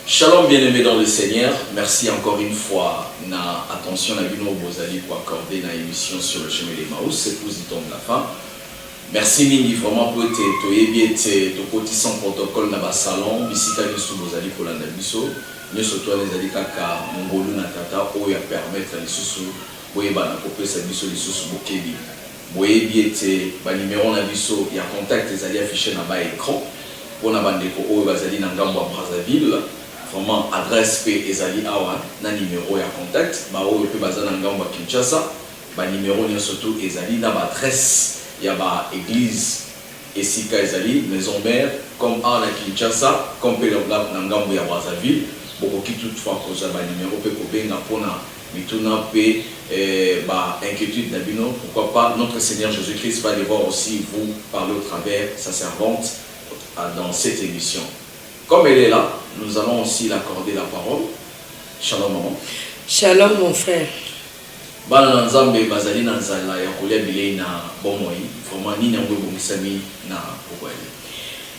Shalom bien-aimés dans le Seigneur, merci encore une fois na attention à Bino Bozali pour accorder na émission sur le chemin des Maous, c'est pour de la fin. Merci Mingi vraiment pour être toyebi et tokoti sans protocole na ba salon, bisika biso Bozali pour landa biso, ne surtout les ali kaka mongolu na tata o ya permettre lisusu boyeba na kopesa biso lisusu bokebi. Boyebi et ba numéro na biso ya contact les ali affiché na ba écran pour na bandeko o bazali na ngambo ya Brazzaville. Vraiment adresse P ezali awa na numéro ya contact ba o pe bazana ngambo ya Kinshasa ba numéro ni surtout ezali na ba adresse ya ba église esika ezali maison mère comme à na Kinshasa comme pe na ngambo ya Brazzaville bokoki toutefois koza ba numéro pe ko benga pona mituna pe ba inquiétude na bino pourquoi pas notre Seigneur Jésus-Christ va devoir aussi vous parler au travers sa servante dans cette émission. Comme elle est là, nous allons aussi l'accorder la parole. Shalom maman. Shalom mon frère. Bana nzambe bazali na nzala ya kolia bilei na bomoi. Vraiment ni nango bomisami na pokweli.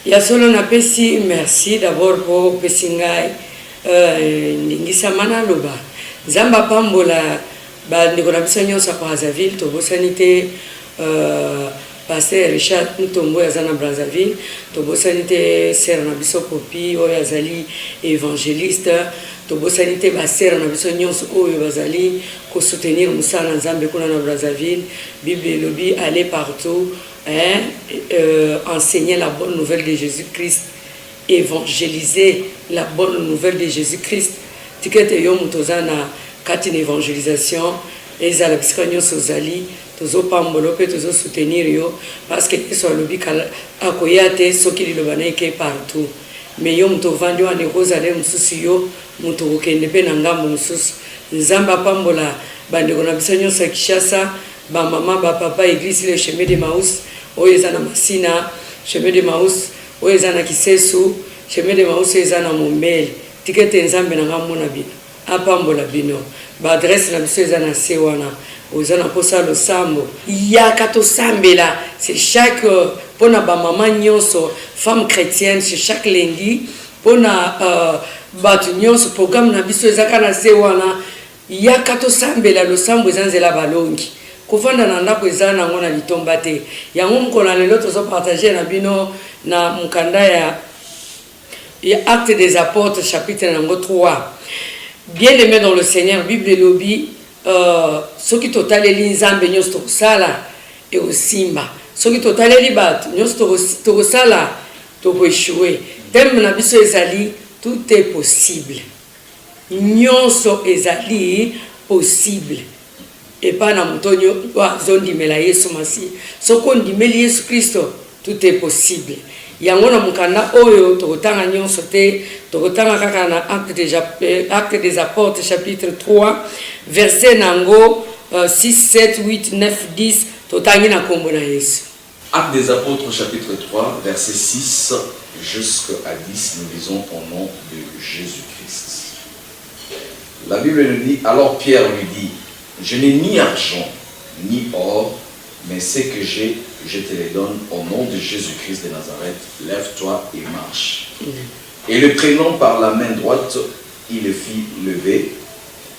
Ya solo na pesi merci d'abord pour pesingai ndingisa mana loba. Nzamba pambola ba ndiko na biso nyonso kwa Brazzaville to bosanité Pasteur Richard Mutombo yazana Brazzaville, tobosanité sœur na biso Popi oyo azali évangéliste, tobosanité ba sœur na biso nyonso oyo bazali ko soutenir musala nzambe kuna na Brazzaville. Bible lobi aller partout, enseigner la bonne nouvelle de Jésus-Christ, évangéliser la bonne nouvelle de Jésus-Christ. Tikete yo mutozana kati na évangélisation ezala bisika nyonso zali tozo pambolo pe tozo soutenir yo parce que so lobi kala akoyate soki lilobana eke partout mais yo muto vandi wa Jérusalem mususu yo muto okende pe na ngambo mususu nzamba pambola bandeko na biso nyonso Kinshasa ba mama ba papa église le chemin de Maous oyo ezana Masina chemin de Maous oyo ezana Kisesu chemin de Maous ezana Mombele tikete nzambe na ngamona bino apambola bino ba adresse na biso ezana sewana ozana posa lo sambo ya kato sambela c'est chaque pona ba maman nyonso femme chrétienne c'est chaque lundi pona batu nyonso programme na biso ezaka na sewana ya kato sambela lo sambo ezanzela balongi kofanda na ndako ezana ngona litomba te yango mkola lelo tozo partager na bino na mukanda ya Actes des Apôtres chapitre numéro 3. Bien-aimés dans le Seigneur, Bible lobi ce qui totaleli nzambe nyonso tokosala et osimba ce qui totaleli bat nyonso tokosala tokoéchouer thème na biso ezali tout est possible nyonso ezali possible et pas na mutonyo wa zondimela Yesu masi soko ndimeli Yesu Kristo tout est possible yango na mukanda oyo tokotanga nyonso te tokotanga kaka na Actes des Apôtres chapitre 3 verset nango 6 7 8 9 10 totangi na kombo na Yesu. Actes des Apôtres chapitre 3 verset 6 jusqu'à 10 nous lisons au nom de Jésus-Christ. La Bible nous dit alors Pierre lui dit je n'ai ni argent ni or mais ce que j'ai je te les donne au nom de Jésus-Christ de Nazareth, lève-toi et marche. Et le prenant par la main droite, il le fit lever.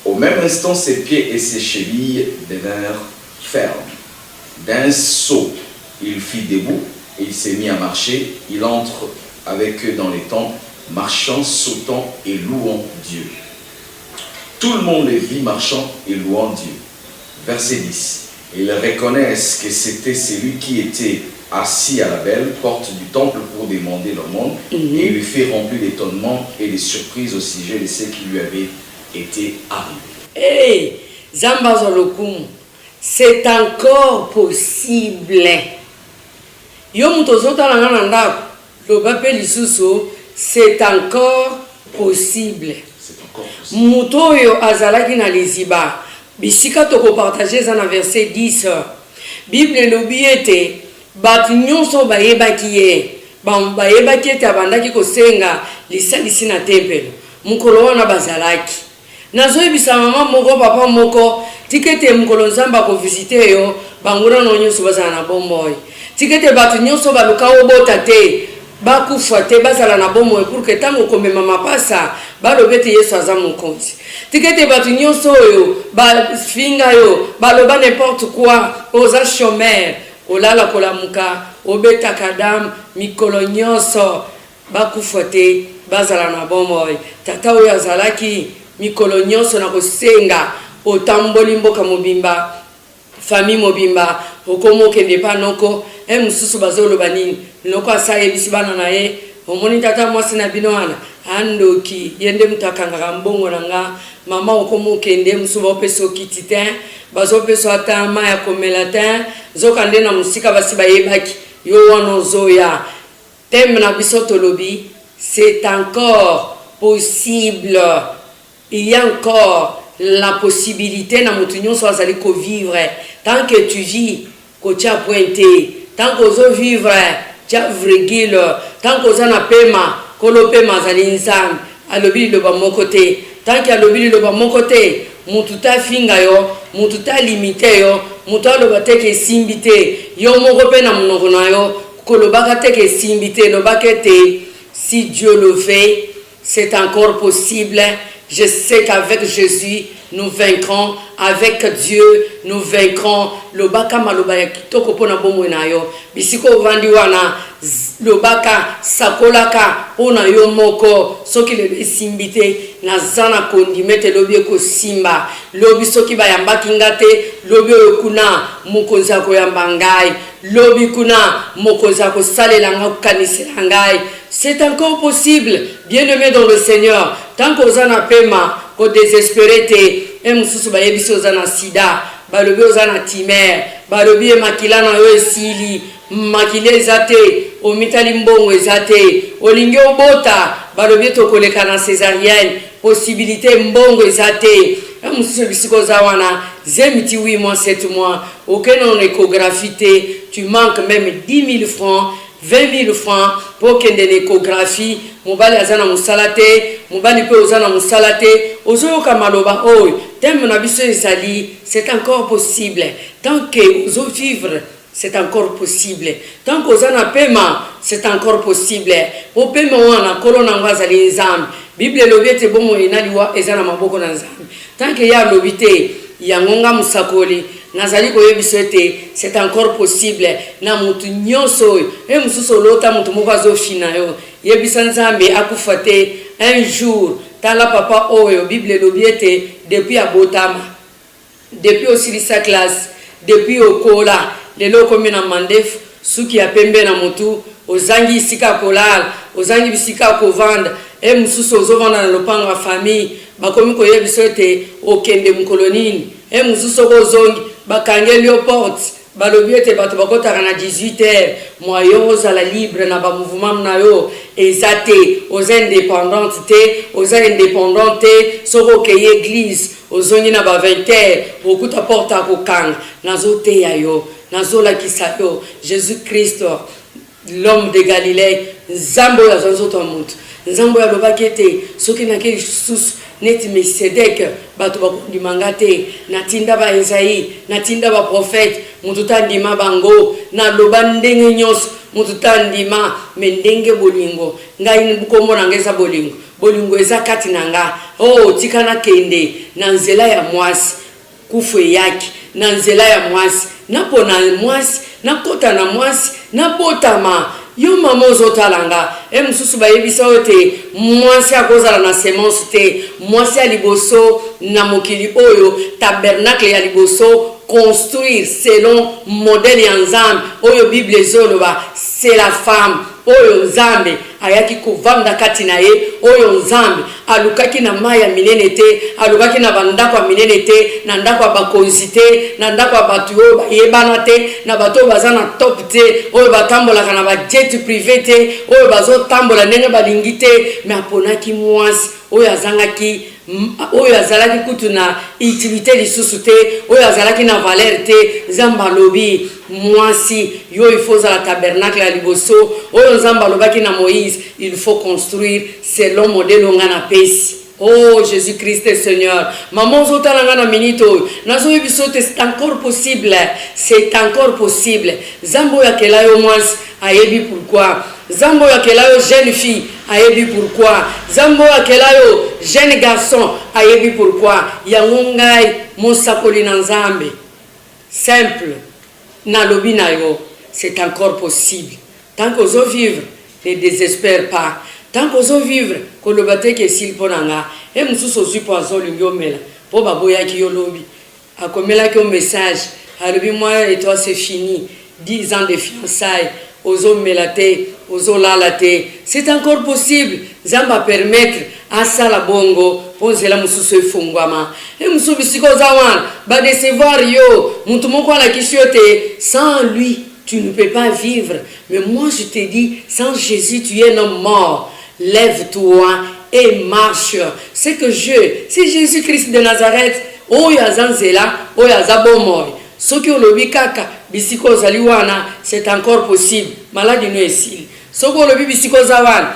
Au même instant, ses pieds et ses chevilles devinrent fermes. D'un saut, il fit debout et il s'est mis à marcher. Il entre avec eux dans les tentes, marchant, sautant et louant Dieu. Tout le monde les vit marchant et louant Dieu. Verset 10. Ils reconnaissent que c'était celui qui était assis à la belle porte du temple pour demander leur monde et il lui fait remplir d'étonnement et de surprise au sujet de ce qui lui avait été arrivé. Hey, Zamba zolokumu. C'est encore possible. Yo mutozota la nanda lo bape lisusu, c'est encore possible. C'est encore possible. Mutoyo azalaki na leziba. Bisika toko partager za na verset 10. Bible lobi ete batu nyonso bayebaki ye. Bayebaki ete abandaki kosenga lisalisi na tempelo. Mukolo wana bazalaki. Nazoyebisa mama moko papa moko tikete mukolo nzamba ko visiter yo bangura no nyonso bazala na bomboy. Tikete batu nyonso baluka obota te bakufa te bazala na bomboy pour que tango komema mapasa balobete Yesu aza mokonzi. Tikete batu nyonso yo bafinga yo baloba n'importe quoi oza chômeur olala kolamuka obeta kadam mikolo nyonso bakufa te bazala na bomboy. Tata oyo azalaki mikolo nyonso na kosenga otamboli mboka mobimba famille mobimba okomo kende pa noko mususu bazoloba nini loko asaye bisi bana na ye omoni tata mwasi na bino wana andoki yende mutakanga mbongo nanga mama okomo kende musuba opeso kititen bazopeso ata ma ya komelatin zokande na musika basi bayebaki yo wana zoya thème na biso tolobi c'est encore possible. Il y a encore la possibilité na mutunyo so azali ko vivre tant que tu vis ko tia pointé tant que zo vivre tia vrigile tant que za na pema ko lo pema azali nzam alobi lo ba mokote tant que alobi lo ba mokote mututa finga yo mututa limité yo mututa lo bateke simbité yo moko pe na munoko na yo ko lo bakateke simbité lo bakete. Si Dieu le fait, c'est encore possible. Je sais qu'avec Jésus, nous vaincrons. Avec Dieu, nous vaincrons. Lobaka malobaya kitoko pona bomo na yo. Bisiko vandi wana lobaka sakolaka pona yo moko. Soki le simbite na zana kondimete lobi ko simba. Lobi soki bayambaki ngate lobi okuna mukonza ko yambangai. Lobi kuna mokonza ko salela ngakukanisela ngai. C'est encore possible, bien-aimé dans le Seigneur. Tant qu'on a pema, qu'on désespéré te, et mususu ba yebiso zana sida, ba lobi ozana timer, ba lobi makila na yo esili, makile ezate, o mitali mbongo ezate, o lingi obota, ba lobi to koleka na césarienne, possibilité mbongo ezate. Et mususu bisiko zawana, zemiti 8 mois, 7 mois, aucun en échographie te, tu manques même 10 000 francs. 20 000 francs pour qu'il y ait une échographie. Mobali azana musalate, mobali pe ozana musalate, ozoyo kamaloba oy, thème na biso ezali, c'est encore possible. Tant que ozo vivre, c'est encore possible. Tant que ozana pema, c'est encore possible. O pema wana kolona ngazali nzambe. Bible lobiete bomo inaliwa ezana maboko na nzambe. Tant que ya lobite yangonga musakoli nazali koyebiso ete c'est encore possible na mutu nyonso e mususu lota mutu moko azofina yo yebisa nzambe akufate un jour tala papa oyo Bible lobi ete depuis abotama depuis osilisa classe depuis okola lelo komi na mandefu suki ya pembe na mutu ozangi isika kolala ozangi bisika kovanda e mususu ozovanda na lopango ya famille bakomi koyebiso ete okende mukolonini e mususu kozongi bakangeli yo porte balobi ete bato bakotaka na 18h moyo ozala libre na bamouvement na yo eza te oza indépendante te oza indépendante te soko okeye église ozongi na ba 20h okuta porte akokanga nazoteya yo nazolakisa yo Jésus-Christ l'homme de Galilée nzambe oyo azonzoto mutu nzambe oyo alobaki ete soki nakeli susu neti Mesedek bato bakondimanga te natinda ba Esaïe natinda ba prophète mutu tandima bango na loba ndenge nyonso mutu tandima me ndenge bolingo ngai bukombo nanga eza bolingo eza kati nanga oh tikana kende na nzela ya mwasi kufu yaki na nzela ya mwasi napona mwasi nakota na mwasi nabotama yo mama ozotalanga e mususu bayebisa ote mwasi akozala na semence te mwasi ya liboso na mokili oyo tabernacle ya liboso construire selon modèle ya nzambe oyo Bible ezoloba c'est la femme oyo nzambe ayaki kovanda kati na ye, oyo nzambe alukaki na maya minene te, alukaki na bandako ya minene te, na ndako ya bakonzi te, na ndako ya bato oyo bayebana te, na bato oyo baza na top te, oyo batambolaka na bajet privé te, oyo bazotambola ndenge balingi te, me aponaki mwasi oyo azangaki, oyo azalaki kutu na utilité lisusu te, oyo azalaki na valeur te. Nzambe alobi mwasi yo il faut la tabernacle ya liboso, oyo nzambe alobaki na Moïse il faut construire selon modèle onga na pesi. Oh Jésus-Christ est Seigneur. Maman zotalanga na minito. Nazo bisote c'est encore possible. C'est encore possible. Zambo ya kelayo mwasi ayebi pourquoi. Zambo ya kelayo jeune fille ayebi pourquoi. Zambo ya kelayo jeune garçon ayebi pourquoi. Yango ngai mosakoli na nzambe. Simple. Na lobi na yo, c'est encore possible. Tant qu'on veut vivre, ne désespère pas. Tant qu'on veut vivre, que le bâtiment est si ponanga, et nous sommes aussi pour azol yomela, pour baboya qui yolobi, a comme là qu'un message, a lebi moi et toi c'est fini, 10 ans de fiançailles, aux hommes melaté, aux hommes lalaté, c'est encore possible. Zamba permettre à ça la bongo, pour zela mususu fungwama, et musu bisiko zawan, ba décevoir yo, mutumoko la kisyote, sans lui. Tu ne peux pas vivre. Mais moi, je te dis, sans Jésus, tu es un homme mort. Lève-toi et marche. C'est que c'est Jésus-Christ de Nazareth. Oh, yazan zela, oh, yazabo moi. Ce qui olobi kaka, bisiko zaliwana, c'est encore possible. Maladie no esil. Ce qui olobi bisiko zawan,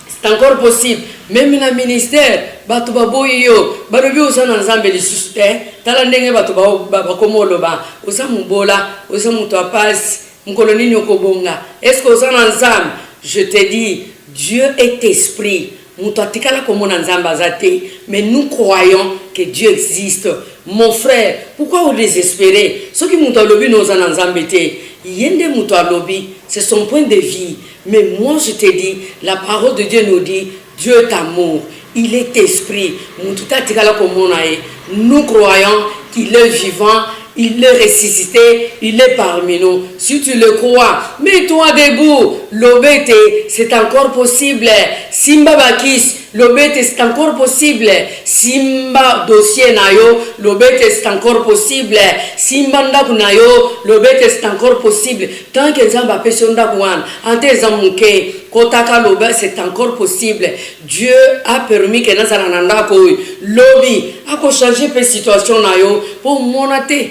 c'est encore possible. Même dans le ministère, batu baboyi yo, barobi osana nzambe lisusu te, tala ndenge batu bakomoloba, osa mubola, osa mutu apasi, mukolo nini okobonga. Est-ce que osana nzambe? Je te dis, Dieu est esprit. Mutu atikala komona nzambe azate, mais nous croyons que Dieu existe. Mon frère, pourquoi vous désespérez? Ce qui mutu alobi no osana nzambe te, yende mutu alobi, c'est son point de vie. Mais moi je te dis, la parole de Dieu nous dit, Dieu est amour, il est esprit. Nous croyons qu'il est vivant, il est ressuscité, il est parmi nous. Si tu le crois, mets-toi debout. L'obété, c'est encore possible. Simba Bakis, l'obété, c'est encore possible. Simba dossier nayo, l'obété, c'est encore possible. Simba ndakunayo, l'obété, c'est encore possible. Tant que Zamba Pesonda Kouan, Ante Zamuke, Kotaka l'obé, c'est encore possible. Dieu a permis que Nazarananda Koui, lobby, a changé la situation nayo pour monater.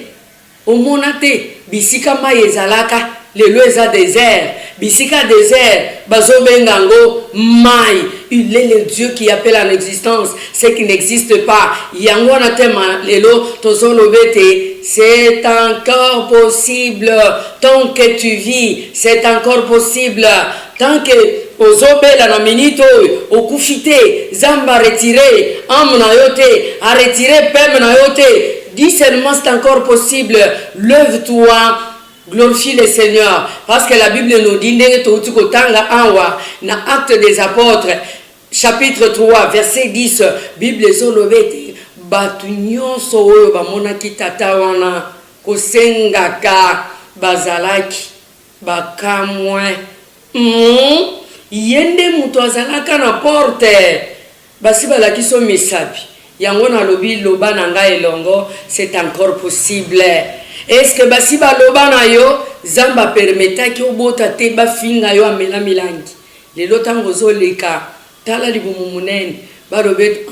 Au monate, bisika ma yezalaka, le loeza désert, bisika désert, bazo bengango, mai, il est le Dieu qui appelle en existence ce qui n'existe pas. Yango na tema lelo, tozo lobete, c'est encore possible. Tant que tu vis, c'est encore possible. Tant que ozobela na minito, okufite, zamba retiré, amna yote, a retiré pem na yote. Dis seulement c'est encore possible. Lève-toi, glorifie le Seigneur. Parce que la Bible nous dit, dans Actes des Apôtres, chapitre 3, verset 10, Bible zolobete, batunyo soyo bamonaki tatawana, kosengaka, bazalaki, bakamwe. Yende mutu azalaka na porte, basi balaki so misabi. Yango na lobi loba nanga elongo, c'est encore possible. Est-ce que basi ba loba na yo zamba permeta ki obota te ba finga yo amela milangi. Le lotango zoleka tala libumu munene ba robet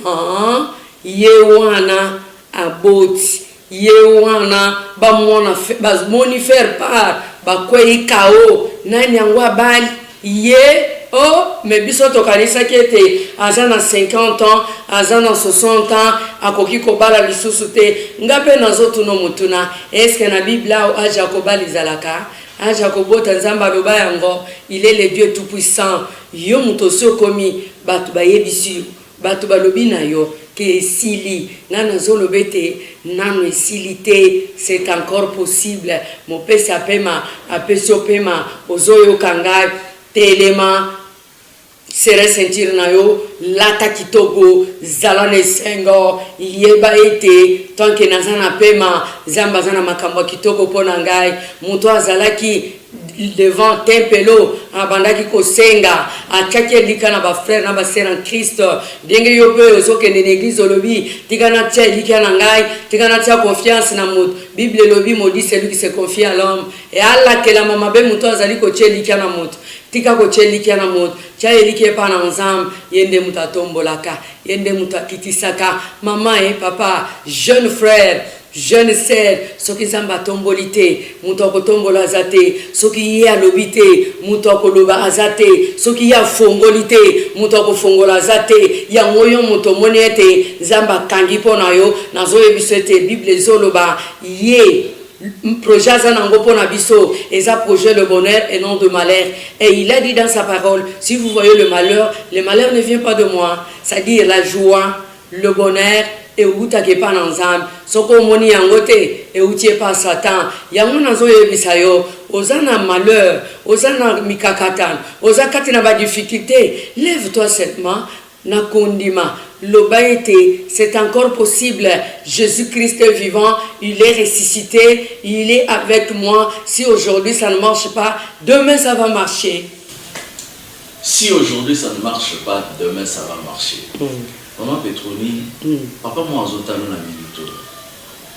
ye wana aboti ye wana ba mona ba moni faire part ba kwei kao nani yango abali ye. Oh, mais biso to kanisa kete azana 50 ans, azana 60 ans, akoki kobala lisusu te. Ngape nazotu no mutuna. Est-ce que na Bible aja kobali zalaka? Aja kobota nzamba loba yango, il est le Dieu tout puissant. Yo mutoso komi batu bayebisi, batu balobi na yo ke sili nana zolobete nano esilité, c'est encore possible. Mon pesi apema, apesio pema, ozoyo kangai telema sere sentir na yo lata kitogo zalane sengo yeba ete tanke nazana pema zamba zana makambo kitoko pona ngai muto azalaki devant tempelo abandaki kosenga ataki elika na bafrère na basere en Christ ndenge yo mpe ozokende na église olobi tika na tia elika na ngai tika na tia confiance na moto. Bible elobi maudit celui qui se confie à l'homme et alakelama mabe moto azali kotia elika na moto tika kotia elika na moto tia elika epa na nzambe yende moto atombolaka yende moto akitisaka mama et papa jeune frère jeune sœur, ce qui s'en tombolité, moutoko tombola zate, ce qui y a lobité, moutoko loba azate, ce qui y a fongolité, moutoko fongola zate, ya moyon moto monete, zamba kangi ponayo, nazo ebisete, Bible zoloba, ye. Projet zanango pona biso, et ça projet le bonheur et non de malheur. Et il a dit dans sa parole, si vous voyez le malheur ne vient pas de moi, c'est-à-dire la joie, le bonheur. Et où t'as pas ensemble, soko moni yangote, et où t'es pas Satan, yamona zoye bisayo, osana malheur, osana mikakatan, osakati na ba difficulté, lève-toi seulement, na kondima, l'obaïté, c'est encore possible, Jésus-Christ est vivant, il est ressuscité, il est avec moi, si aujourd'hui ça ne marche pas, demain ça va marcher. Si aujourd'hui ça ne marche pas, demain ça va marcher. Maman Petroni, papa moi azotalo na milito.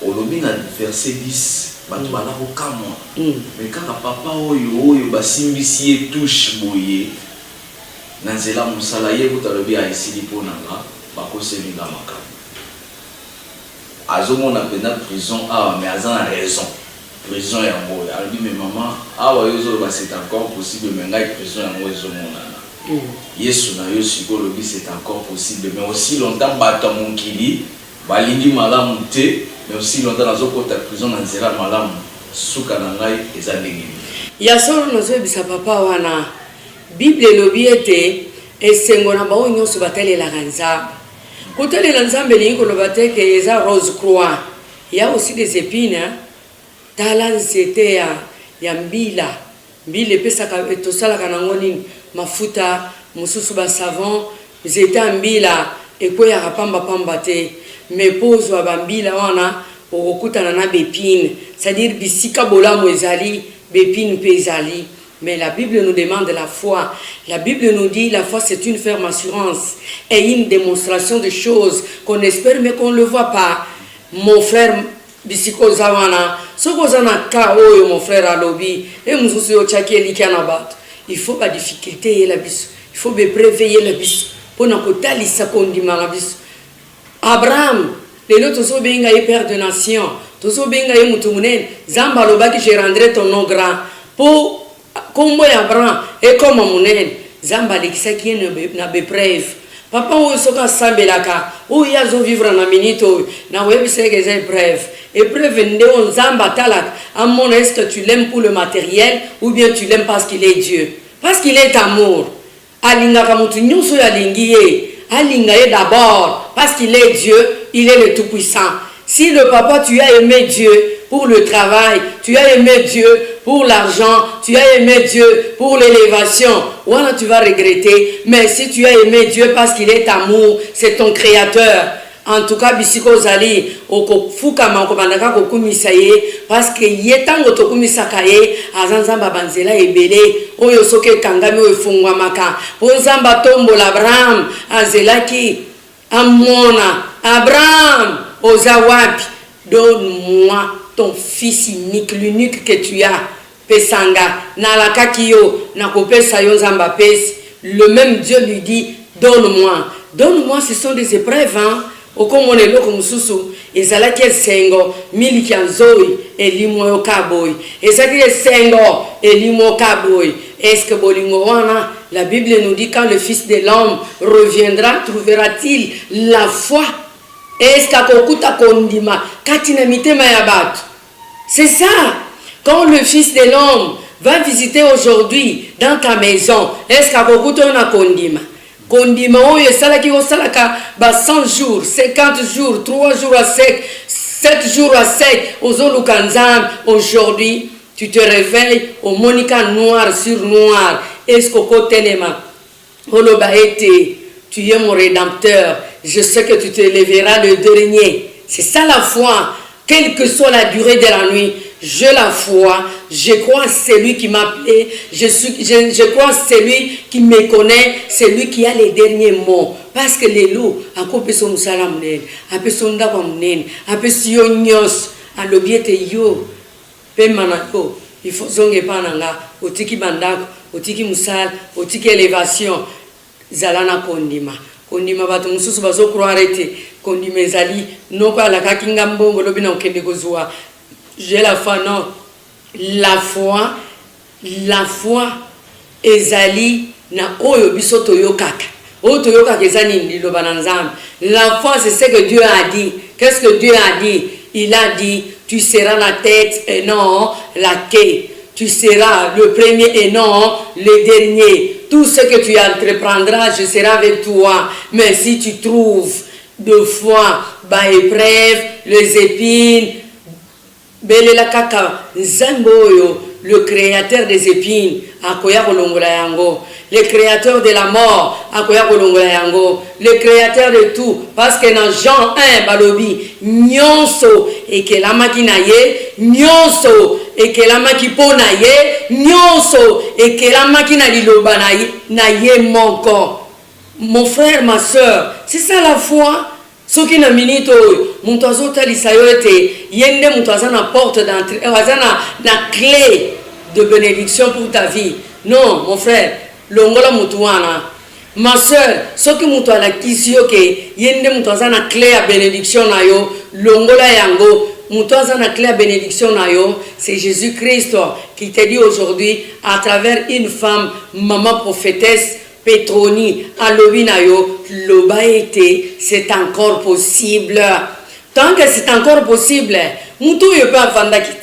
Olobi na verset 10, bato bala kokamwa. Mais kaka papa oyo basimbisi touche boye. Na nzela musala ye kutalobi a esili pona nga, bakoselinga makamo. Azomona pena prison mais azana raison. Prison yango, alobi mais maman, yozo c'est encore possible mais ngai prison yango ezomona. Yesu na yo sikolobi c'est encore possible mais aussi longtemps bato monkili balingi malamu te mais aussi longtemps nazokota prison na nzela malamu suka na ngai eza ndenge ya solo nazobisa papa wana Bible elobi ete esengo na bao nyonso batelelaka nzambe kotelela nzambe elingi koloba te ke eza rose croix ya aussi des épines tala nzete ya mbila epesaka tosalaka nango nini mafuta mususu ba savon zeta mbila ekoyaka pamba te mais pozwa bambila wana okokutana na bépine, c'est-à-dire bisika bolamu ezali bépine pe ezali. Mais la Bible nous demande la foi. La Bible nous dit la foi c'est une ferme assurance et une démonstration de choses qu'on espère mais qu'on ne le voit pas. Mon frère bisiko zawana soko zana ka oyo mon frère alobi et mususu yo chaki elikana bat. Il faut pas difficulté la bis. Il faut be préveiller la bis. Pona kotalisa kondima la bis. Abraham, les autres sont bien gay père de nation. Tous sont bien gay mutumune. Zamba loba qui je rendrai ton nom grand. Pour comme Abraham et comme munen. Zamba l'exa qui na be preuve. Papa ou soka sambelaka. Ou yazo vivre na minito. Na web c'est que c'est preuve. Et preuve ndeo zamba talak. À mon est-ce que tu l'aimes pour le matériel ou bien tu l'aimes parce qu'il est Dieu? Parce qu'il est amour. Alinga kamutu nyuso ya lingiye. Alinga d'abord parce qu'il est Dieu, il est le tout-puissant. Si le papa tu as aimé Dieu pour le travail, tu as aimé Dieu pour l'argent, tu as aimé Dieu pour l'élévation, voilà tu vas regretter. Mais si tu as aimé Dieu parce qu'il est amour, c'est ton créateur. En tout cas, bisiko zali okofuka mankobandaka kokumisa ye parce que yetango tokumisa kaye azanzamba banzela ebele oyo soke kangami oyo fungwamaka ponzamba tombola Abraham azelaki amona Abraham ozawapi donne-moi ton fils unique, l'unique que tu as pesanga nalakaki yo nakopesa yo nzamba pesi. Le même Dieu lui dit donne-moi, ce sont des épreuves hein. Okomone loko mususu ezalaki esengo miliki anzoi elimo yo kaboy ezaki esengo elimo kaboy. Est-ce que bolingo wana la Bible nous dit quand le fils de l'homme reviendra trouvera-t-il la foi? Est-ce qu'akokuta kondima katina mitema ya batu? C'est ça. Quand le fils de l'homme va visiter aujourd'hui dans ta maison, est-ce qu'akokuta na kondima? Kondima oyo salaki o salaka ba 100 jours, 50 jours, 3 jours à sec, 7 jours à sec, ozolu kanzam. Aujourd'hui, tu te réveilles au monica noir sur noir. Est-ce que telema oloba ete tu es mon rédempteur, je sais que tu te lèveras le dernier. C'est ça la foi. Quelle que soit la durée de la nuit, j'ai la foi Je crois en celui qui m'a appelé. Je crois en celui qui me connaît. Celui qui a les derniers mots. Parce que les loups, à quoi peut son salam nen, à peut son dabam nen, à peut sion nyos, à l'obiete yo, pe manako. Il faut zonge pananga, otiki bandak, otiki musal, otiki élévation. Zalana kondima. Kondima batu mususu bazo croirete. Kondima ezali, noko alaka kingambongo lobina okende kozwa. J'ai la foi, non. La foi ezali na oyo biso toyokaka. Oyo toyokaka ezali liloba na Nzambe. La foi c'est ce que Dieu a dit. Qu'est-ce que Dieu a dit? Il a dit, tu seras la tête et non la queue. Tu seras le premier et non le dernier. Tout ce que tu entreprendras, je serai avec toi. Mais si tu trouves de foi, épreuve, les épines, Belela kaka Nzamboyo, le créateur des épines, akoya kolongola yango. Le créateur de la mort, akoya kolongola yango. Le créateur de tout, parce que dans Jean 1 balobi nyonso ekelamaki na ye, nyonso ekelamaki po na ye, nyonso ekelamaki na liloba na ye moko. Mon frère, ma soeur, c'est ça la foi. Ce qui n'a minute, mon oiseau talisayote, yende mon oiseau na porte d'entrée, na clé de bénédiction pour ta vie. Non, mon frère, longola mutuana. Ma soeur, ce qui mon oiseau la kisio ke, yende mon oiseau na clé à bénédiction na yo, longola yango, mon oiseau na clé à bénédiction na yo, c'est Jésus-Christ qui te dit aujourd'hui, à travers une femme, maman prophétesse, Petroni, Alobinayo, Lobaete, c'est encore possible. Tant que c'est encore possible, Moutou yo pas avandakit.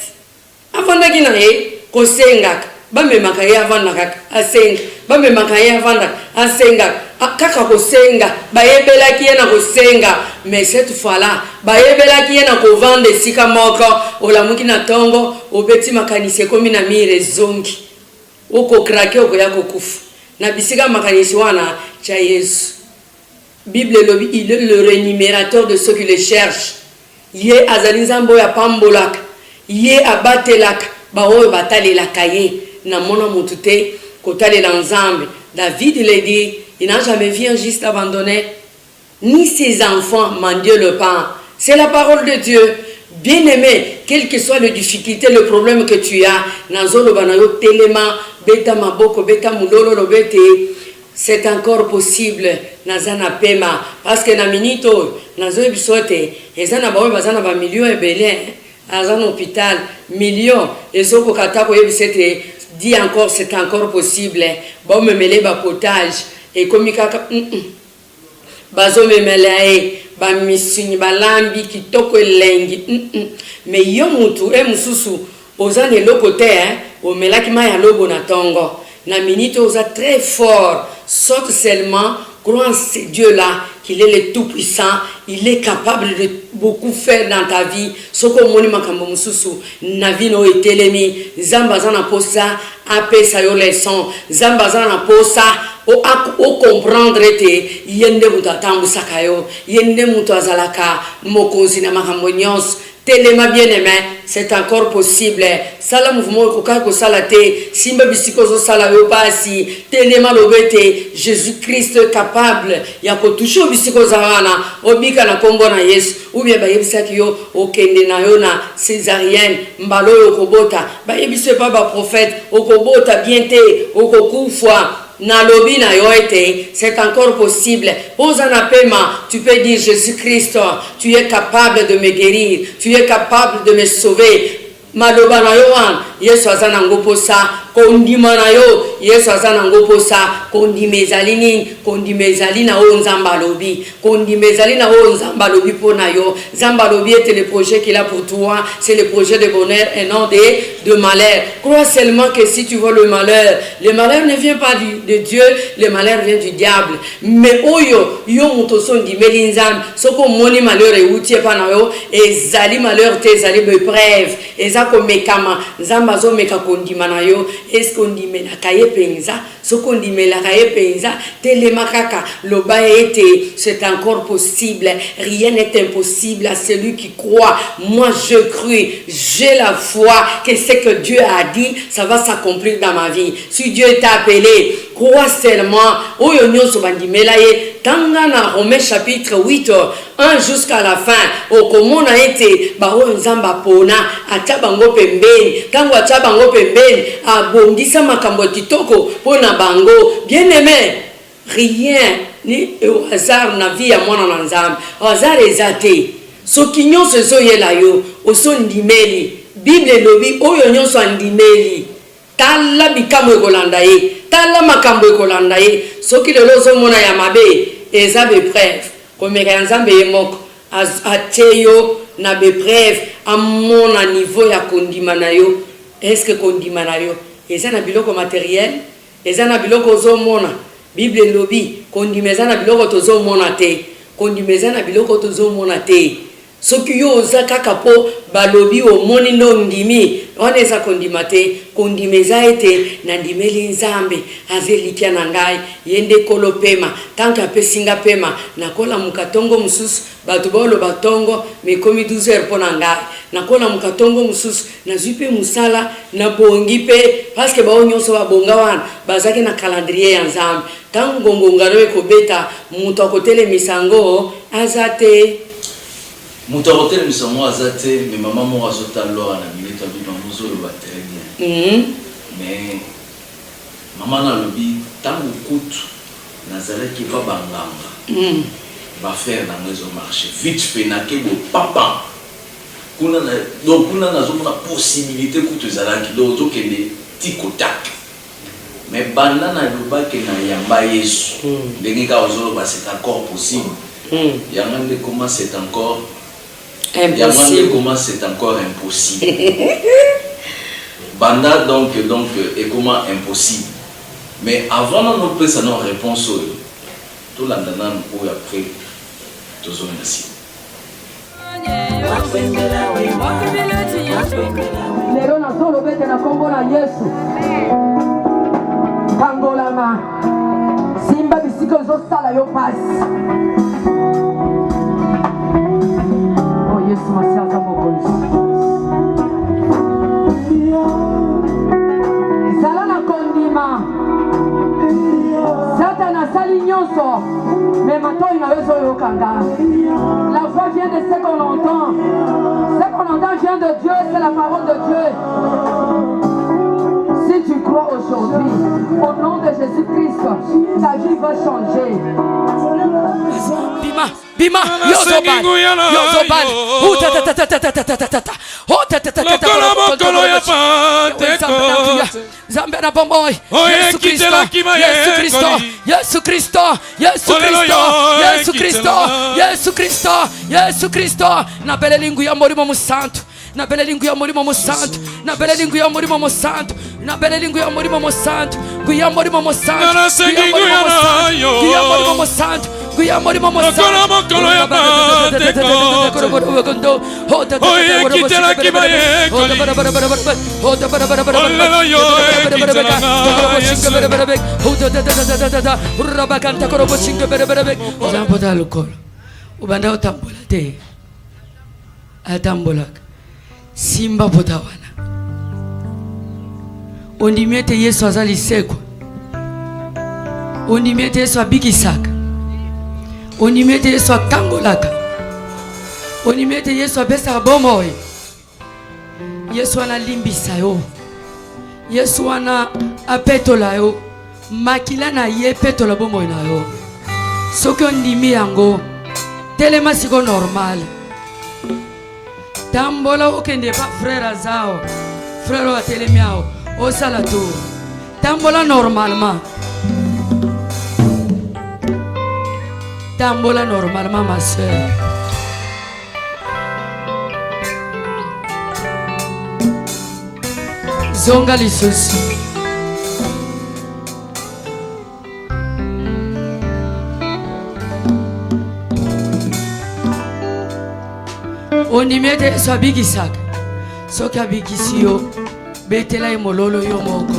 Avandaki na ye, kosengak, bambe makaye avandakak, aseng, bambe makaye avandak, asengak, kaka kosenga, bayebelaki ye na kosenga, mais cette fois-là, bayebelaki ye na kovande sika moko, olamuki na tongo, obeti makanisi komi na mire zongi. Oko krake oko ya kokufu. Na bisika makanisi wana cha Yesu. Bible lobi, il est le rémunérateur de ceux qui le cherchent. Yé azalinzambo ya pambolak. Yé abatelak. Baoyo batale la kaye. Na mona mutute. Kotale l'ensemble. David il a dit, il n'a jamais vu un juste abandonné. Ni ses enfants m'en Dieu le pain. C'est la parole de Dieu. Bien-aimé, quelles que soient les difficultés, le problème que tu as, Nazolo banayo telema, beta maboko, beta mulolo lobete, c'est encore possible, Nazana pema, parce que na minito, Nazo bisote, ezana bawe bazana ba millions et belin, azan hôpital, millions, ezoko katako yebisete, dit encore, c'est encore possible, bon me mêler ba potage, et comme kaka, bazo me mêler, ba misuni balambi kitoko elengi mais yo mutu mususu ozane lokote o melaki maya lobo na tongo na minute oza très fort saute seulement crois en ce Dieu là qu'il est le tout puissant, il est capable de beaucoup faire dans ta vie. Soko moni makambo mususu na vie no etelemi zamba zana posa apesa yo leçon zamba zana posa o comprendre te yende mutatambu sakayo yende mutazalaka mokonzi na makambo nyonso telema bien aimé, c'est encore possible. Sala mouvement kokako salate, simba bisiko zo sala yo basi, telema lobete, Jésus-Christ capable ya ko toucher bisiko zawana, obika na kombo na Yesu, ou bien ba yebisaki yo okende na yo na césarienne, mbalo yo kobota, ba yebise pas ba prophète, okobota bien te, okokufwa. Nalobi na yoete, c'est encore possible. Osana pema, tu peux dire Jésus-Christ, tu es capable de me guérir, tu es capable de me sauver. Maloba na yoan, Yesu azana ngoposa, kondima na yo, Yesu azana ngoposa, kondimezali nini, kondimezali na o nzamba lobi, kondimezali na o nzamba lobi po na yo. Nzamba lobi était le projet qu'il a pour toi, c'est le projet de bonheur et non de malheur. Crois seulement que si tu vois le malheur ne vient pas de Dieu, le malheur vient du diable. Mais oyo, yo mutoson di melinzam, soko moni malheur e utie pa na yo, et zali malheur te zali bepreuve, et zako mekama, nzamba nzambe azomeka kondima na yo eske ondimelaka ye penza soki ondimelaka ye penza telema kaka loba ete c'est encore possible, rien n'est impossible à celui qui croit. Moi je crois, j'ai la foi que ce que Dieu a dit ça va s'accomplir dans ma vie. Si Dieu t'a appelé, crois seulement. Oyo nyonso bandimela ye tanga na Romains chapitre 8 1 jusqu'à la fin okomona ete baoyo nzamba pona atia bango pembeni tango atia bango pembeni abongisa makambo kitoko pona bango. Bien aimé, rien ni au hasard na vie ya mwana na nzambe. Au hasard ezate soki nyonso ezoyela yo osondimeli. Bible lobi oyo nyonso andimeli tala bikambo ekolanda ye tala makambo ekolanda ye. Soki lelo ozomona ya mabe eza bepreuve komeka ya nzambe ye moko atie yo na bepreuve amona niveau ya kondima na yo. Eske kondima na yo eza na biloko matériel, eza na biloko ozomona. Bible lobi kondima eza na biloko tozomona te, kondima eza na biloko tozomona te. Soki yo oza kaka po balobi omoni ndo ndimi wana eza kondima te. Kondima eza ete nandimeli nzambe azelikia na ngai yende kolo pema tanke apesinga pema nakola mukatongo mususu bato bolo batongo mekomi 12 heures pona ngai nakola mukatongo mususu nazwi pe musala na bongi pe parce que bao nyonso babonga wana bazaki na calendrier ya nzambe tango ngongongano ekobeta muto akotele misango azate Muto hotel misomo azate mais maman mo azota lora na minute abi mamuzolo ba très bien. Mais maman na lobi tango kutu nazalaki ba banganga. Ba faire na maison marché vite fait na ke bo papa. Kuna na donc kuna na zona possibilité kutu zalaki do to kende tikotak. Mais banda na loba ke na yamba Yesu. Ndenge ka ozolo ba c'est encore possible. Yangande comment c'est encore impossible. Comment c'est encore impossible. Banda donc et comment impossible. Mais avant de nous ça nos réponses tout l'andana pour après tous on merci. Lero na solo bete na kombo na Yesu. Pangolama. Simba bisiko zo sala yo pass. Yesu masiaza mokonzi zala na kondima Satan asali nyonso mais matoi na wezo yokanga. La voix vient de ce qu'on entend. Ce qu'on entend vient de Dieu, c'est la parole de Dieu. Si tu crois aujourd'hui au nom de Jésus-Christ, ta vie va changer. Bima, Yozoban, Zambena Bomboy, Yesu Kristo, na bele lingu ya Mulimo Santo. Na bele lingu ya Mulimo Santo, na bele lingu ya Mulimo Santo, na bele lingu ya Mulimo Santo, guia Mulimo Santo, guia Mulimo Santo, guia Mulimo Santo. Simba potawana ondimete Yesu azali seko ondimete Yesu abikisaka ondimete Yesu akangolaka ondimete Yesu apesa bomoi Yesu analimbisa yo Yesu ana apetola yo makila na ye petola bomoi na yo soki ondimi yango telema siko normal tambola okende pa frère zao frère wa telemiao au salato tambola normalement ma sœur zonga lisusi ondimete Yesu abikisaka soki abikisi yo betela ye mololo yo moko.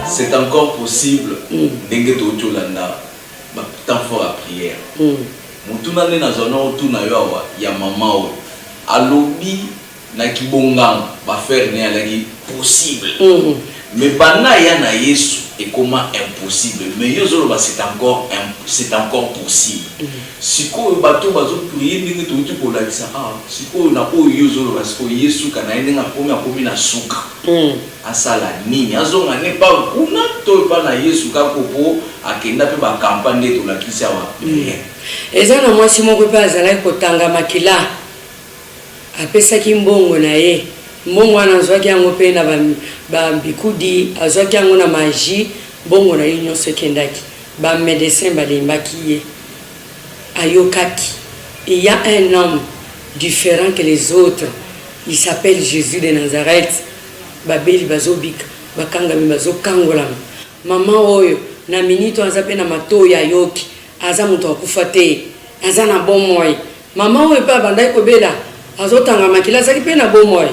C'est encore possible d'engue tocholanda temps fort à prière. Mutuna ne na zona otuna yo awa ya mama o alobi na kibonga ba faire ne alaki possible. Mais bana ya na Yesu et comment impossible. Mais yozolo ba c'est encore possible. Siko bato bazo prier ndenge to ko la bisa siko na o yozolo ba siko Yesu kana ndenga komi na suka. Asala nini azonga ne pa kuna to pa na Yesu ka popo akenda pe ba campagne to la kisa wa prière. Ezana mwasi moko pe azala kotanga makila. Apesaki mbongo na ye. Mbongo wana azwaki yango pe na ba bikudi azwaki yango na magie mbongo na ye nyonso ekendaki ba médecin balembaki ye ayokaki. Il y a un homme différent que les autres, il s'appelle Jésus de Nazareth. Babeli bazobika bakangami bazokangola mama oyo na minito aza pe na mato ya yoki aza muto akufa te aza na bomoi mama oyo pa bandai kobela azotanga makila zaki pe na bomoi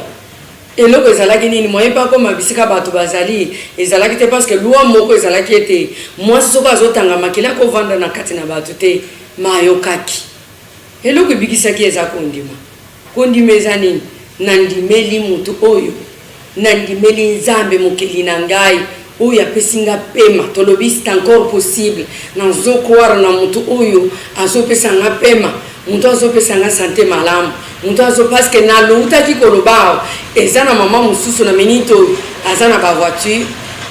eloko ezalaki nini moyen pa koma bisika bato bazali ezalaki te parce que loi moko ezalaki ete mwasi soko azotanga makila ko vanda na kati na bato te mayokaki eloko bikisaki eza kondima eza nini nandimeli mutu oyo nandimeli nzambe mokeli na ngai oyo apesinga pema tolobi c'est encore possible nazo croire na mutu oyo azopesa nga pema mutu azopesa nga santé malamu mutu azo parce que na loutaki koloba eza na mama mususu na minito aza na ba voiture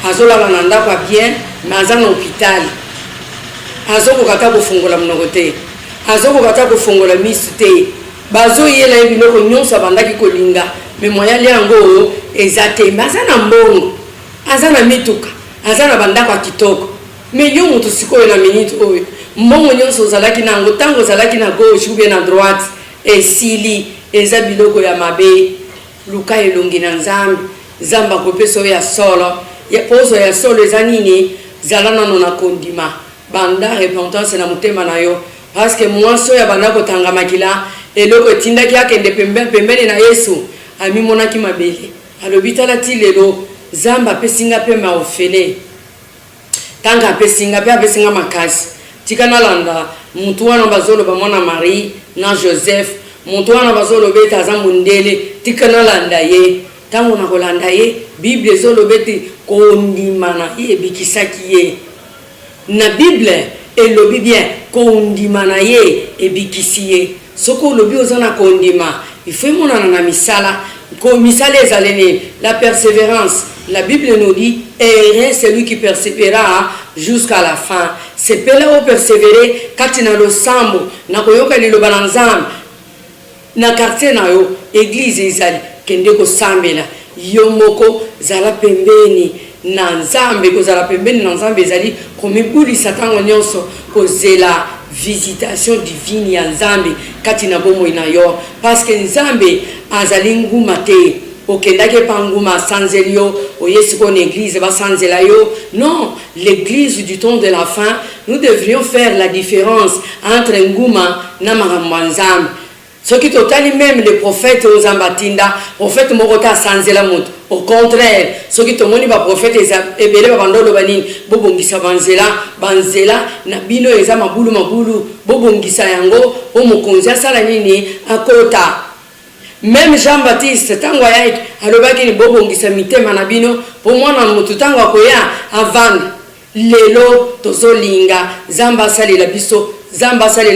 azolala na ndako bien mais aza na hôpital azokokata kofungola mnoko te azokokata kofungola misu te bazoyela biloko nyonso abandaki kolinga mais moya liango ezate mazana mbongo azana mituka azana bandako kitoko mais yo mutu sikoyo na minute oyo mbongo nyonso zalaki nango tango zalaki na gauche ou bien na droite esili eza biloko ya mabe luka elongi na nzambe zamba kopeso ya solo ya poso ya solo eza nini zalana na kondima banda repentance na mutema na yo parce que mwanso ya banda kotanga makila eloko tindaki akende pembeni na Yesu ami monaki mabele alobitala ti lelo zamba pesinga pe maofele tanga pesinga pe apesinga makasi tikana landa mutu wana bazolo ba mwana Marie na Joseph mutu wana bazolo beta za mundele tikana landa ye tango na kolanda ye Bible zolo beti kondimana ye bikisaki ye na Bible elobi bien kondimana ye ebikisi ye soko lobi ozana kondima il faut monana na misala la persévérance. La Bible nous dit et celui qui persévérera jusqu'à la fin. C'est pela au persévérer quand na lo sambo na koyoka lilo bananzam na quartier na yo église izali kende ko sambela yomoko zala pembeni na nzambe ko zala pembeni na nzambe ezali komibuli satango nyonso ko zela visitation divine ya nzambe kati na bomo ina yo parce que nzambe azali nguma te okendake panguma sanzelio oyesi ko église ba sanzela yo non l'église du temps de la fin nous devrions faire la différence entre nguma na makambo nzambe ce qui totali même les prophètes aux ambatinda prophète morota sanzela moto au contraire ce qui tomoni ba prophète ebele ba bandolo banini bobongisa banzela na bino eza mabulu bobongisa yango o mokonzi asala nini akota même Jean-Baptiste tango ya alobaki ni bobongisa mitema na bino po mwana mutu tango akoya avanda lelo tozolinga zamba salela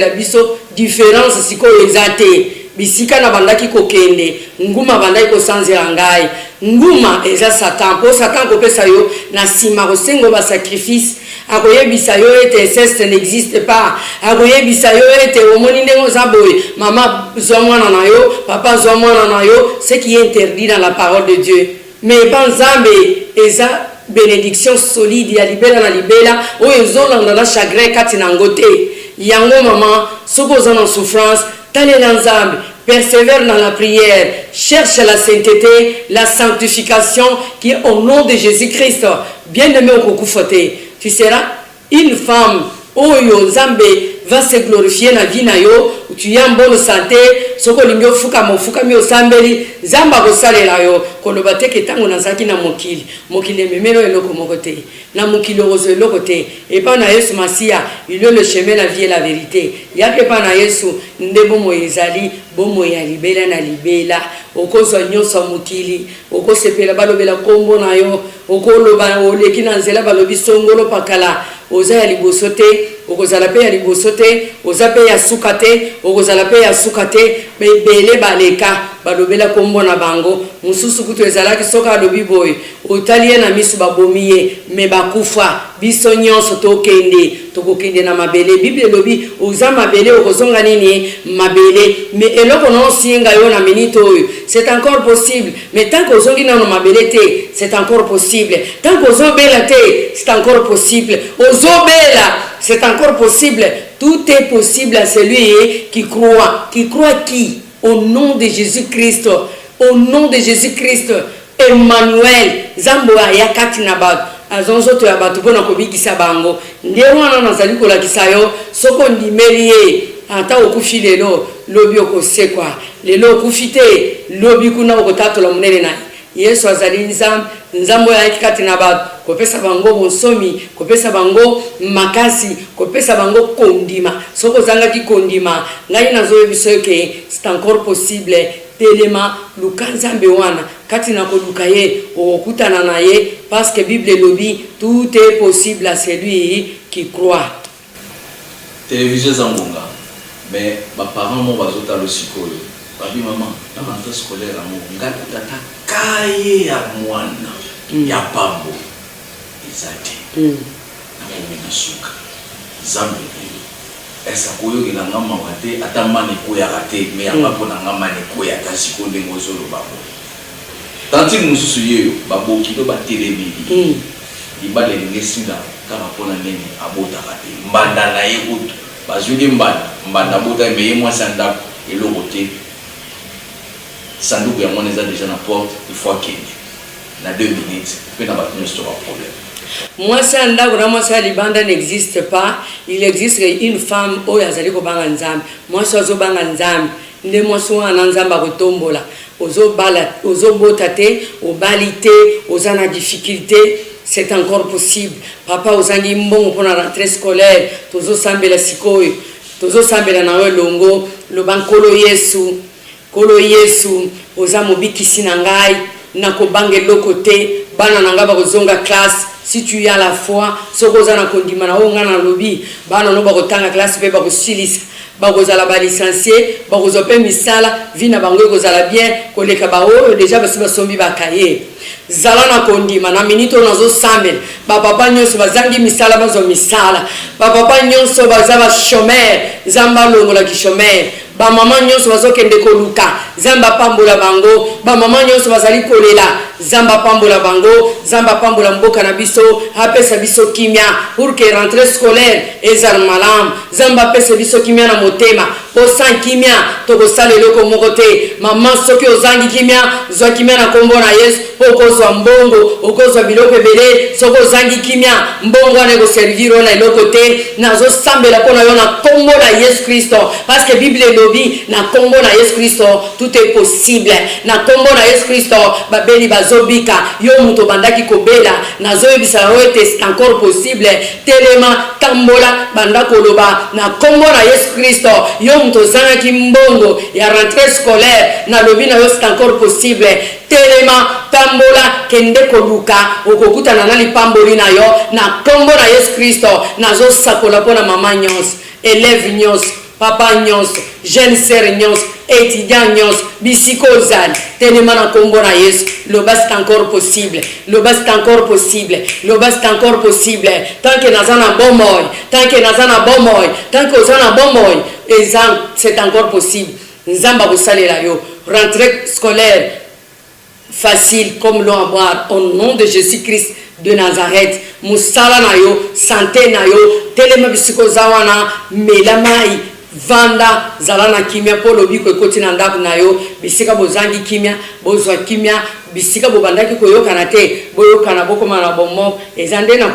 biso différence sikoyo ezate bisika na bandaki kokende nguma bandaki ko sanzela ngai nguma eza satan po satan ko pesa yo na sima ko sengo ba sacrifice akoyebisa yo ete inceste n'existe pas akoyebisa yo ete omoni ndengo zaboy mama zwa mwana na yo papa zwa mwana na yo ce qui est interdit dans la parole de Dieu mais banzambe eza bénédiction solide ya libela na libela o ezolanda na chagrin kati na ngote yango mama soko za na souffrance talela nzambe persévère dans la prière cherche la sainteté la sanctification qui est au nom de Jésus-Christ bien-aimé okokufote tu seras une femme oyo nzambe va se glorifier na vie na yo, tu y a une bonne santé, soko lingyo fuka mofuka mi osambeli, zamba kosalela yo, koloba te ketango nazaki na mokili, mokili memelo eloko mokote, na mokili ozo eloko te, et pas na Yesu Masia, il est le chemin, la vie et la vérité. Yake pa na Yesu, ndebo moyezali, bomo ya libela na libela, okozo nyonso mokili, okosepela balobela kombo na yo, okoloba oleki na nzela balobi songolo pakala, oza ya liboso te, okozala pe ya liboso te, oza pe ya suka te, okozala pe ya suka te, bebele baleka balobela kombo na bango, mususu kutu ezalaki soka alobi boy, otalie na misu babomiye, me bakufa, biso nyonso tokende na mabele. Bible lobi oza mabele okozonga nini mabele, mais eloko non singa yo na minute oyo, c'est encore possible, mais tant que ozongi na mabele te, c'est encore possible, tant que ozobela te, c'est encore possible, ozobela c'est encore possible, tout est possible à celui qui croit qui au nom de Jésus-Christ, au nom de Jésus-Christ. Emmanuel zambo ya kati na ba azonzo to ya batu pona kobikisa bango ndiye wana nazali kolakisa yo soko ndimeli ye ata okufi lelo lobi okosekwa lelo okufi te lobi kuna okotatola munene na Yesu azali nzambo ya kati na batu kopesa bango bonsomi, kopesa bango makasi, kopesa bango kondima. Soko zanga ki kondima, ngai nazo biso ke c'est encore possible. Telema lukanzambe wana kati na koluka ye okutana na ye parce que Bible lobi tout est possible à celui qui croit. Télévision Zambonga, mais ma parents m'ont bazota le sikoyo. Babi maman, na rentrée scolaire amu ngata tata kaye ya mwana ya pambo. Izati. Na mwana suka. Zambe. Esa koyo ke na ngama wate atamane ko ya rate mais apapo na ngama ne ko ya tasikonde ngozolo babo. Tanti mususu yeyo babo kilo batelemeli. Ibale ngesinga kama pona nene abota rate. Mbanda na yekutu. Bazuki mbanda bota mais moi sanda elokote. Sanduku ya mwana eza déjà na porte, il faut qu'il na 2 minutes, puis na battu sur un problème. Moi ça ndako moi ça libanda n'existe pas, il existe une femme oyo azali ko banga nzambe. Moi ça zo banga nzambe, nde moi so ana nzamba ko tombola. Ozo bala, ozo botate, obalite, ozana difficulté, c'est encore possible. Papa ozangi mbongo pona rentrée scolaire, tozo sambela sikoyo, tozo sambela na we longo, lo bankolo Yesu. Kolo Yesu oza mobikisi na ngai na kobange lokote bana na ngaba kozonga classe si tu y a la foi soko za na kondima na onga na lobi bana no bakotanga classe pe bakosilisa bakozala ba licencié bakozope misala vina bango kozala bien koleka ba oyo déjà basiba sombi bakaye zala na kondima na minito nazo sambel ba papa nyonso bazangi misala bazo misala ba papa nyonso bazaba chômeur zamba longola ki chômeur ba maman nyonso bazokende koluka zamba pambola bango ba maman nyonso bazali kolela zamba pambola bango zamba pambola mboka na biso apesa biso kimia pour que rentrée scolaire ezal malam zamba pesa biso kimia na motema posan kimia tokosala eloko moko te maman soki ozangi kimia zwa kimia na kombo na Yesu okozwa mbongo okozwa biloko ebele soko ozangi kimia mbongo wana ekoserviro na eloko te nazosambela mpona yo na kombo na Yesu Kristo parce que Bible lobi na kombo na Yesu Kristo tout est possible na kombo na Yesu Kristo babeli bazobika yo muto bandaki kobela nazoyebisa yo ete c'est encore possible telema tambola banda koloba na kombo na Yesu Kristo yo muto zangaki mbongo ya rentrée scolaire na lobi na yo c'est encore possible telema tambola kende koluka okokutana na lipamboli na yo na kombo na Yesu Kristo nazo sakola pona mama nyonso élève nyonso papa nyonso jeune sœur nyonso étudiant nyonso bisiko zali telema na kombo na Yesu loba c'est encore possible loba c'est encore possible loba c'est encore possible tant que nazana bomoy tant que nazana bomoy tant que ozana bomoy ezan c'est encore possible nzamba kosalela yo rentrée scolaire facile comme l'eau à boire au nom de Jésus-Christ de Nazareth. Musala na yo, santé na yo, telema bisiko zawana, melamai, vanda, zalana kimia, polo biko ekoti na ndaku na yo, bisika bozangi kimia, bozwa kimia, bisika bobandaki koyokana te, boyokana boko mana bomo, ezande na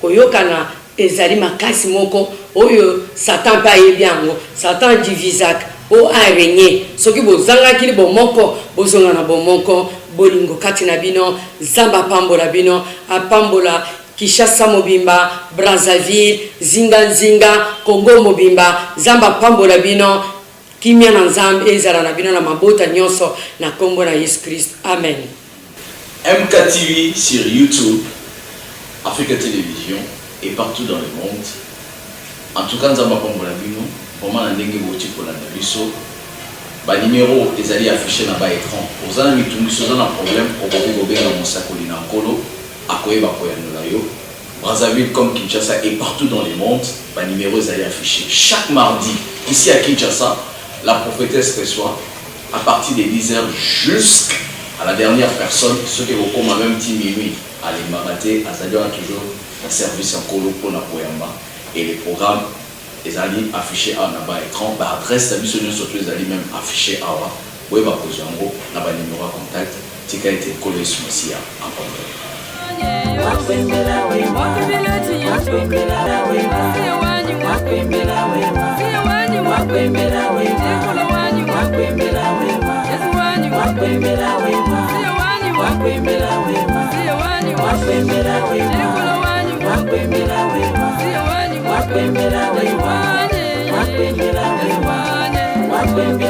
koyokana ezali makasi moko, oyo Satan pa yebiango Satan divisak o araignée soki bozanga kili bomoko bozonga na bomoko bolingo kati na bino zamba pambola bino apambola Kishasa mobimba Brazzaville zinga Congo mobimba zamba pambola bino kimia na nzambe ezala na bino na mabota nyonso na kombo na Yesu Christ amen. MKTV sur YouTube, Africa Télévision et partout dans le monde. En tout cas, nous avons bino, vraiment ndenge boti pour la biso. Ba numéro ezali affiché na ba écran. Ozana mitungi sozana problème okoki kobenga mosakoli na nkolo akoyeba koyanola yo. Brazzaville comme Kinshasa et partout dans le monde, ba numéro ezali affiché. Chaque mardi ici à Kinshasa, la prophétesse reçoit à partir de 10h jusqu'à la dernière personne, ceux qui vont comme même petit minuit à l'Imarate, à Zadia toujours un service en colo pour la Poyamba et les programmes les alliés affichés à bas écran, bah adresse la mission surtout les alliés même affichés à wa, ouais bah poser en gros, là bas numéro contact, c'est qu'a été collé sur aussi en contact. Wakwembera